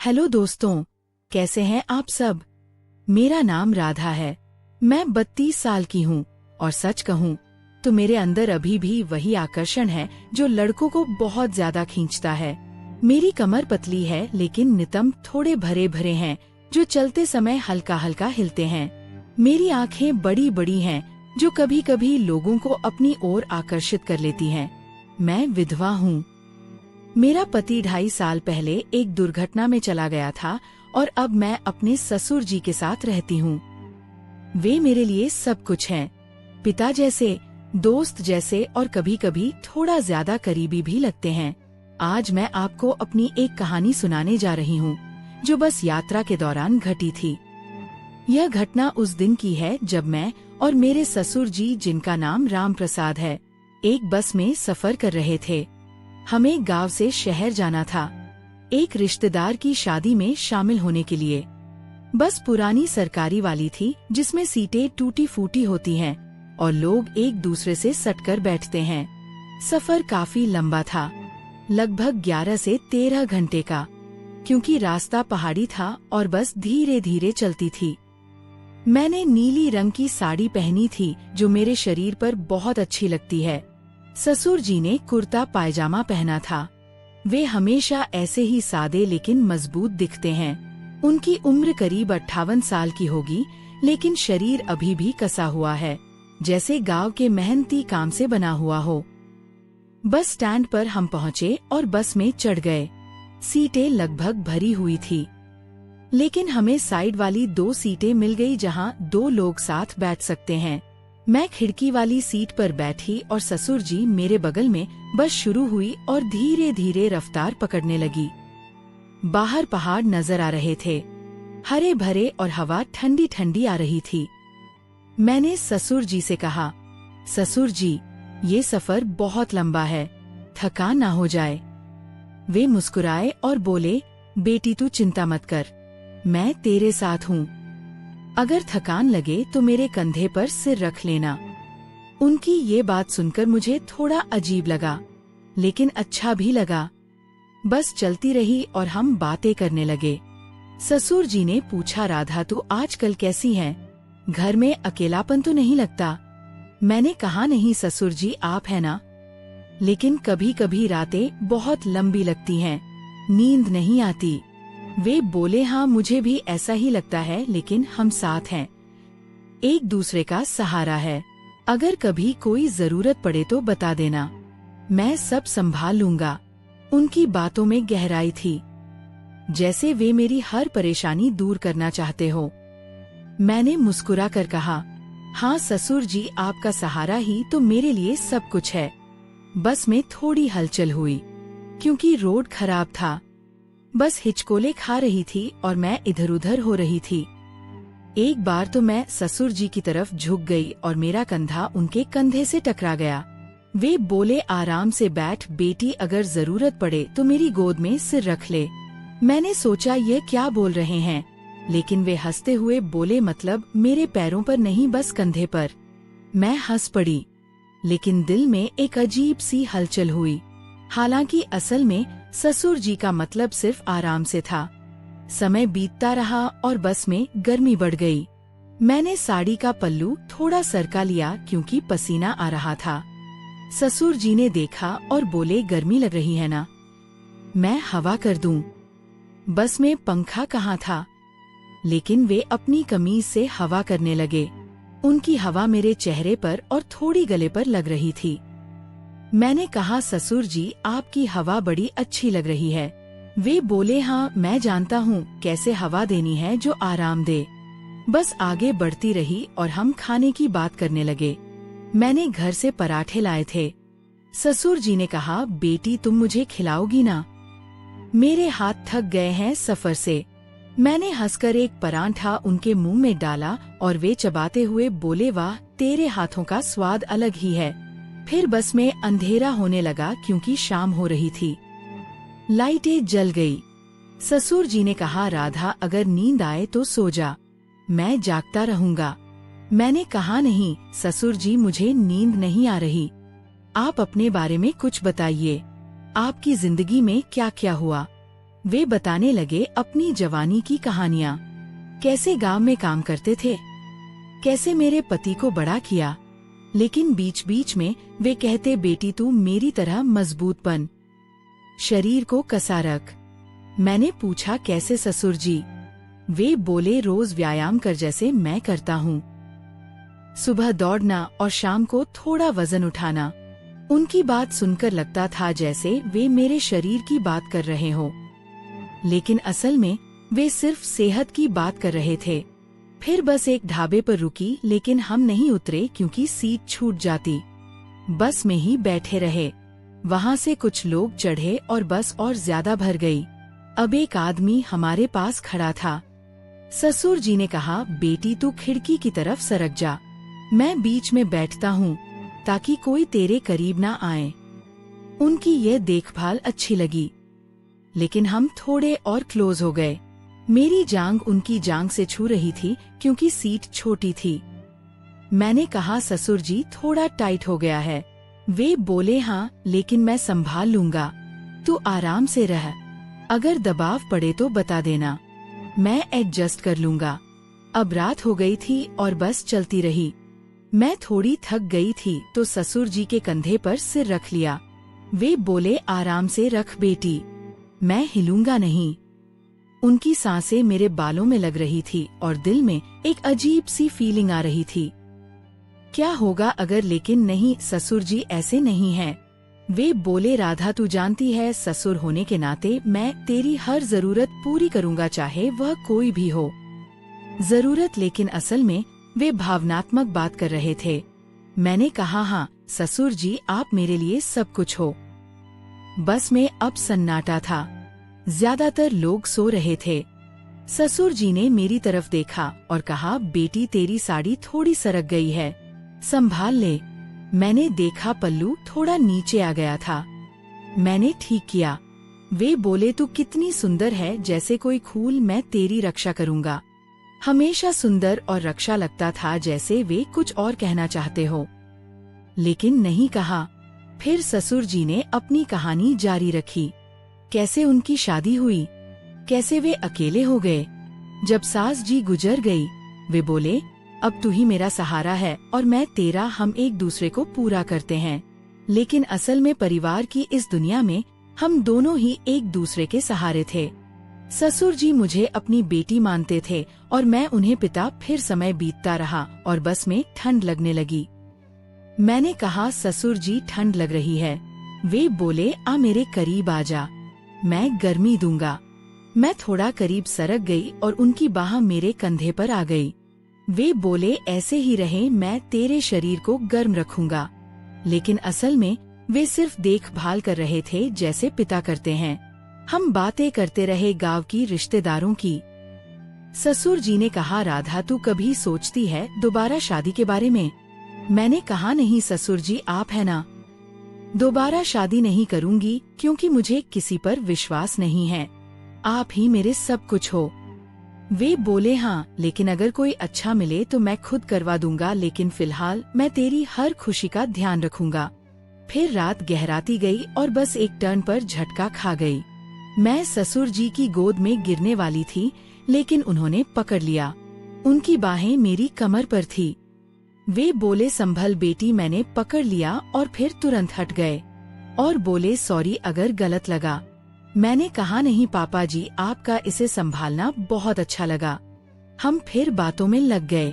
Hello दोस्तों, कैसे हैं आप सब। मेरा नाम राधा है। मैं 32 साल की हूँ और सच कहूँ तो मेरे अंदर अभी भी वही आकर्षण है जो लड़कों को बहुत ज्यादा खींचता है। मेरी कमर पतली है लेकिन नितंब थोड़े भरे भरे हैं जो चलते समय हल्का हल्का हिलते हैं। मेरी आंखें बड़ी बड़ी हैं जो कभी कभी लोगों को अपनी ओर आकर्षित कर लेती हैं। मैं विधवा हूँ। मेरा पति 2.5 साल पहले एक दुर्घटना में चला गया था और अब मैं अपने ससुर जी के साथ रहती हूँ। वे मेरे लिए सब कुछ हैं, पिता जैसे, दोस्त जैसे और कभी कभी थोड़ा ज्यादा करीबी भी लगते हैं। आज मैं आपको अपनी एक कहानी सुनाने जा रही हूँ जो बस यात्रा के दौरान घटी थी। यह घटना उस दिन की है जब मैं और मेरे ससुर जी, जिनका नाम राम प्रसाद है, एक बस में सफर कर रहे थे। हमें गांव से शहर जाना था, एक रिश्तेदार की शादी में शामिल होने के लिए। बस पुरानी सरकारी वाली थी जिसमें सीटें टूटी फूटी होती हैं और लोग एक दूसरे से सटकर बैठते हैं। सफर काफी लंबा था, लगभग 11 से 13 घंटे का, क्योंकि रास्ता पहाड़ी था और बस धीरे धीरे चलती थी। मैंने नीली रंग की साड़ी पहनी थी जो मेरे शरीर पर बहुत अच्छी लगती है। ससुर जी ने कुर्ता पायजामा पहना था। वे हमेशा ऐसे ही सादे लेकिन मजबूत दिखते हैं। उनकी उम्र करीब 58 साल की होगी, लेकिन शरीर अभी भी कसा हुआ है, जैसे गांव के मेहनती काम से बना हुआ हो। बस स्टैंड पर हम पहुँचे और बस में चढ़ गए। सीटें लगभग भरी हुई थी, लेकिन हमें साइड वाली 2 सीटें मिल गई जहां 2 लोग साथ बैठ सकते हैं। मैं खिड़की वाली सीट पर बैठी और ससुर जी मेरे बगल में। बस शुरू हुई और धीरे धीरे रफ्तार पकड़ने लगी। बाहर पहाड़ नजर आ रहे थे, हरे भरे, और हवा ठंडी ठंडी आ रही थी। मैंने ससुर जी से कहा, ससुर जी, ये सफर बहुत लंबा है, थकान ना हो जाए। वे मुस्कुराए और बोले, बेटी तू चिंता मत कर, मैं तेरे साथ हूँ। अगर थकान लगे तो मेरे कंधे पर सिर रख लेना। उनकी ये बात सुनकर मुझे थोड़ा अजीब लगा, लेकिन अच्छा भी लगा। बस चलती रही और हम बातें करने लगे। ससुर जी ने पूछा, राधा तू आजकल कैसी है, घर में अकेलापन तो नहीं लगता। मैंने कहा, नहीं ससुर जी, आप है ना, लेकिन कभी कभी रातें बहुत लंबी लगती हैं, नींद नहीं आती। वे बोले, हाँ मुझे भी ऐसा ही लगता है, लेकिन हम साथ हैं, एक दूसरे का सहारा है। अगर कभी कोई जरूरत पड़े तो बता देना, मैं सब संभाल लूंगा। उनकी बातों में गहराई थी, जैसे वे मेरी हर परेशानी दूर करना चाहते हो। मैंने मुस्कुरा कर कहा, हाँ ससुर जी, आपका सहारा ही तो मेरे लिए सब कुछ है। बस में थोड़ी हलचल हुई क्योंकि रोड खराब था। बस हिचकोले खा रही थी और मैं इधर उधर हो रही थी। एक बार तो मैं ससुर जी की तरफ झुक गई और मेरा कंधा उनके कंधे से टकरा गया। वे बोले, आराम से बैठ बेटी, अगर जरूरत पड़े तो मेरी गोद में सिर रख ले। मैंने सोचा ये क्या बोल रहे हैं, लेकिन वे हंसते हुए बोले, मतलब मेरे पैरों पर नहीं, बस कंधे पर। मैं हंस पड़ी, लेकिन दिल में एक अजीब सी हलचल हुई। हालांकि असल में ससुर जी का मतलब सिर्फ आराम से था। समय बीतता रहा और बस में गर्मी बढ़ गई। मैंने साड़ी का पल्लू थोड़ा सरका लिया क्योंकि पसीना आ रहा था। ससुर जी ने देखा और बोले, गर्मी लग रही है ना, मैं हवा कर दूं। बस में पंखा कहाँ था, लेकिन वे अपनी कमीज से हवा करने लगे। उनकी हवा मेरे चेहरे पर और थोड़ी गले पर लग रही थी। मैंने कहा, ससुर जी, आपकी हवा बड़ी अच्छी लग रही है। वे बोले, हाँ मैं जानता हूँ कैसे हवा देनी है जो आराम दे। बस आगे बढ़ती रही और हम खाने की बात करने लगे। मैंने घर से पराठे लाए थे। ससुर जी ने कहा, बेटी तुम मुझे खिलाओगी ना, मेरे हाथ थक गए हैं सफर से। मैंने हंसकर एक पराठा उनके मुंह में डाला और वे चबाते हुए बोले, वाह तेरे हाथों का स्वाद अलग ही है। फिर बस में अंधेरा होने लगा क्योंकि शाम हो रही थी। लाइटें जल गई। ससुर जी ने कहा, राधा अगर नींद आए तो सो जा, मैं जागता रहूंगा। मैंने कहा, नहीं ससुर जी, मुझे नींद नहीं आ रही। आप अपने बारे में कुछ बताइए, आपकी जिंदगी में क्या क्या हुआ। वे बताने लगे अपनी जवानी की कहानियाँ, कैसे गांव में काम करते थे, कैसे मेरे पति को बड़ा किया। लेकिन बीच बीच में वे कहते, बेटी तू मेरी तरह मजबूत बन, शरीर को कसा रख। मैंने पूछा कैसे ससुर जी? वे बोले रोज व्यायाम कर जैसे मैं करता हूँ, सुबह दौड़ना और शाम को थोड़ा वजन उठाना। उनकी बात सुनकर लगता था जैसे वे मेरे शरीर की बात कर रहे हो, लेकिन असल में वे सिर्फ सेहत की बात कर रहे थे। फिर बस एक ढाबे पर रुकी, लेकिन हम नहीं उतरे क्योंकि सीट छूट जाती। बस में ही बैठे रहे। वहाँ से कुछ लोग चढ़े और बस और ज्यादा भर गई। अब एक आदमी हमारे पास खड़ा था। ससुर जी ने कहा, बेटी तू खिड़की की तरफ सरक जा, मैं बीच में बैठता हूँ ताकि कोई तेरे करीब ना आए। उनकी यह देखभाल अच्छी लगी, लेकिन हम थोड़े और क्लोज हो गए। मेरी जांघ उनकी जांघ से छू रही थी क्योंकि सीट छोटी थी। मैंने कहा, ससुर जी थोड़ा टाइट हो गया है। वे बोले, हाँ लेकिन मैं संभाल लूंगा, तू आराम से रह, अगर दबाव पड़े तो बता देना, मैं एडजस्ट कर लूंगा। अब रात हो गई थी और बस चलती रही। मैं थोड़ी थक गई थी तो ससुर जी के कंधे पर सिर रख लिया। वे बोले, आराम से रख बेटी, मैं हिलूंगा नहीं। उनकी सांसें मेरे बालों में लग रही थी और दिल में एक अजीब सी फीलिंग आ रही थी, क्या होगा अगर? लेकिन नहीं, ससुर जी ऐसे नहीं हैं। वे बोले, राधा तू जानती है ससुर होने के नाते मैं तेरी हर जरूरत पूरी करूंगा, चाहे वह कोई भी हो। जरूरत, लेकिन असल में वे भावनात्मक बात कर रहे थे। मैंने कहा, हाँ ससुर जी आप मेरे लिए सब कुछ हो। बस में अब सन्नाटा था, ज्यादातर लोग सो रहे थे। ससुर जी ने मेरी तरफ देखा और कहा, बेटी तेरी साड़ी थोड़ी सरक गई है, संभाल ले। मैंने देखा पल्लू थोड़ा नीचे आ गया था। मैंने ठीक किया। वे बोले, तू कितनी सुंदर है, जैसे कोई खूल, मैं तेरी रक्षा करूंगा। हमेशा सुंदर और रक्षा लगता था जैसे वे कुछ और कहना चाहते हो, लेकिन नहीं कहा। फिर ससुर जी ने अपनी कहानी जारी रखी, कैसे उनकी शादी हुई, कैसे वे अकेले हो गए। जब सास जी गुजर गई, वे बोले, अब तू ही मेरा सहारा है और मैं तेरा, हम एक दूसरे को पूरा करते हैं। लेकिन असल में परिवार की इस दुनिया में हम दोनों ही एक दूसरे के सहारे थे। ससुर जी मुझे अपनी बेटी मानते थे और मैं उन्हें पिता। फिर समय बीतता रहा और बस में ठंड लगने लगी। मैंने कहा, ससुर जी ठंड लग रही है। वे बोले, आ मेरे करीब आ जा, मैं गर्मी दूंगा। मैं थोड़ा करीब सरक गई और उनकी बाह मेरे कंधे पर आ गई। वे बोले, ऐसे ही रहे, मैं तेरे शरीर को गर्म रखूंगा। लेकिन असल में वे सिर्फ देखभाल कर रहे थे जैसे पिता करते हैं। हम बातें करते रहे गांव की, रिश्तेदारों की। ससुर जी ने कहा, राधा तू कभी सोचती है दोबारा शादी के बारे में? मैंने कहा, नहीं ससुर जी, आप है ना, दोबारा शादी नहीं करूंगी क्योंकि मुझे किसी पर विश्वास नहीं है, आप ही मेरे सब कुछ हो। वे बोले, हाँ लेकिन अगर कोई अच्छा मिले तो मैं खुद करवा दूंगा, लेकिन फिलहाल मैं तेरी हर खुशी का ध्यान रखूंगा। फिर रात गहराती गई और बस एक टर्न पर झटका खा गई। मैं ससुर जी की गोद में गिरने वाली थी, लेकिन उन्होंने पकड़ लिया। उनकी बाहें मेरी कमर पर थी। वे बोले, संभल बेटी। मैंने पकड़ लिया और फिर तुरंत हट गए और बोले, सॉरी अगर गलत लगा। मैंने कहा, नहीं पापा जी, आपका इसे संभालना बहुत अच्छा लगा। हम फिर बातों में लग गए।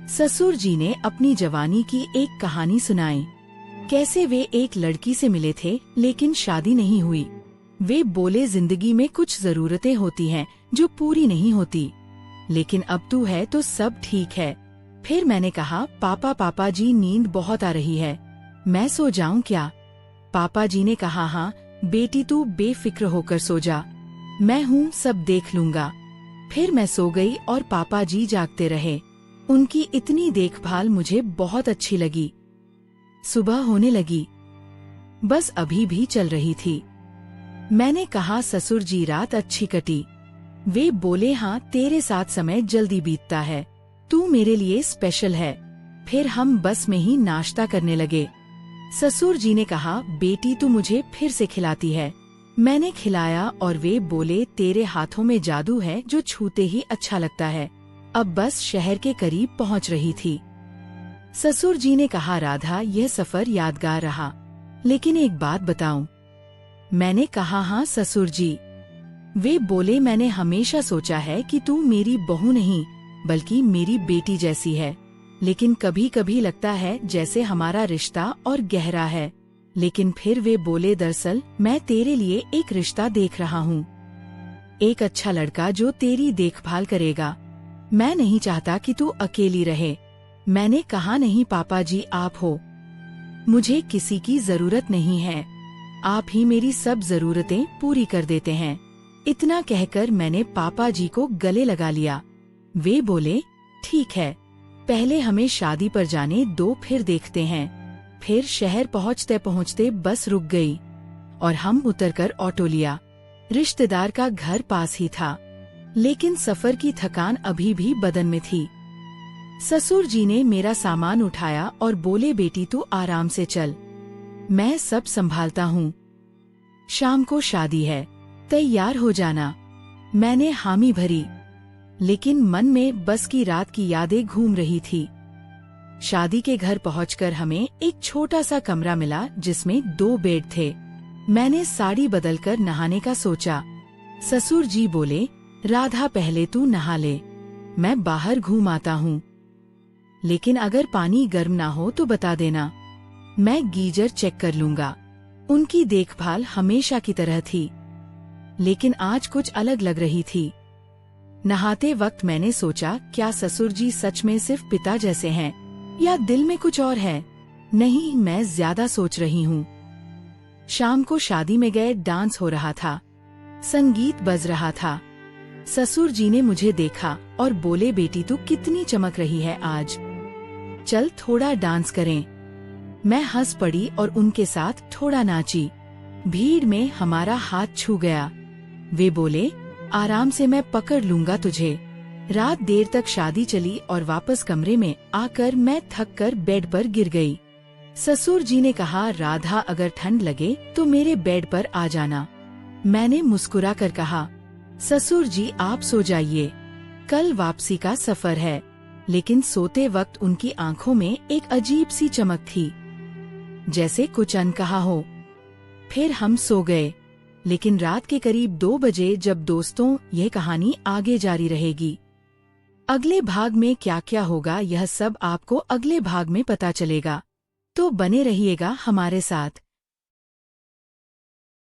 ससुर जी ने अपनी जवानी की एक कहानी सुनाई, कैसे वे एक लड़की से मिले थे लेकिन शादी नहीं हुई। वे बोले, जिंदगी में कुछ जरूरतें होती हैं जो पूरी नहीं होती, लेकिन अब तू है तो सब ठीक है। फिर मैंने कहा, पापा जी नींद बहुत आ रही है, मैं सो जाऊं क्या? पापा जी ने कहा, हाँ बेटी तू बेफिक्र होकर सो जा, मैं हूँ, सब देख लूंगा। फिर मैं सो गई और पापा जी जागते रहे। उनकी इतनी देखभाल मुझे बहुत अच्छी लगी। सुबह होने लगी, बस अभी भी चल रही थी। मैंने कहा, ससुर जी रात अच्छी कटी? वे बोले, हाँ तेरे साथ समय जल्दी बीतता है, तू मेरे लिए स्पेशल है। फिर हम बस में ही नाश्ता करने लगे। ससुर जी ने कहा, बेटी तू मुझे फिर से खिलाती है, मैंने खिलाया और वे बोले, तेरे हाथों में जादू है जो छूते ही अच्छा लगता है। अब बस शहर के करीब पहुंच रही थी। ससुर जी ने कहा, राधा, यह सफर यादगार रहा, लेकिन एक बात बताऊं? मैंने कहा, हाँ ससुर जी। वे बोले, मैंने हमेशा सोचा है कि तू मेरी बहू नहीं बल्कि मेरी बेटी जैसी है, लेकिन कभी कभी लगता है जैसे हमारा रिश्ता और गहरा है। लेकिन फिर वे बोले, दरअसल मैं तेरे लिए एक रिश्ता देख रहा हूँ, एक अच्छा लड़का जो तेरी देखभाल करेगा। मैं नहीं चाहता कि तू अकेली रहे। मैंने कहा, नहीं पापा जी, आप हो, मुझे किसी की जरूरत नहीं है, आप ही मेरी सब जरूरतें पूरी कर देते हैं। इतना कहकर मैंने पापा जी को गले लगा लिया। वे बोले, ठीक है, पहले हमें शादी पर जाने दो, फिर देखते हैं। फिर शहर पहुंचते पहुंचते बस रुक गई और हम उतरकर ऑटो लिया। रिश्तेदार का घर पास ही था, लेकिन सफर की थकान अभी भी बदन में थी। ससुर जी ने मेरा सामान उठाया और बोले, बेटी तू आराम से चल, मैं सब संभालता हूँ। शाम को शादी है, तैयार हो जाना। मैंने हामी भरी, लेकिन मन में बस की रात की यादें घूम रही थी। शादी के घर पहुंचकर हमें एक छोटा सा कमरा मिला जिसमें 2 बेड थे। मैंने साड़ी बदलकर नहाने का सोचा। ससुर जी बोले, राधा पहले तू नहा ले, मैं बाहर घूम आता हूँ, लेकिन अगर पानी गर्म ना हो तो बता देना, मैं गीजर चेक कर लूंगा। उनकी देखभाल हमेशा की तरह थी, लेकिन आज कुछ अलग लग रही थी। नहाते वक्त मैंने सोचा, क्या ससुर जी सच में सिर्फ पिता जैसे हैं या दिल में कुछ और है? नहीं, मैं ज्यादा सोच रही हूँ। शाम को शादी में गए, डांस हो रहा था, संगीत बज रहा था। ससुर जी ने मुझे देखा और बोले, बेटी तू कितनी चमक रही है आज, चल थोड़ा डांस करें। मैं हंस पड़ी और उनके साथ थोड़ा नाची। भीड़ में हमारा हाथ छू गया। वे बोले, आराम से, मैं पकड़ लूंगा तुझे। रात देर तक शादी चली और वापस कमरे में आकर मैं थक कर बेड पर गिर गई। ससुर जी ने कहा, राधा अगर ठंड लगे तो मेरे बेड पर आ जाना। मैंने मुस्कुरा कर कहा, ससुर जी आप सो जाइए, कल वापसी का सफर है। लेकिन सोते वक्त उनकी आंखों में एक अजीब सी चमक थी, जैसे कुछ अनकहा हो। फिर हम सो गए, लेकिन रात के करीब 2 बजे जब दोस्तों, यह कहानी आगे जारी रहेगी। अगले भाग में क्या क्या होगा यह सब आपको अगले भाग में पता चलेगा, तो बने रहिएगा हमारे साथ।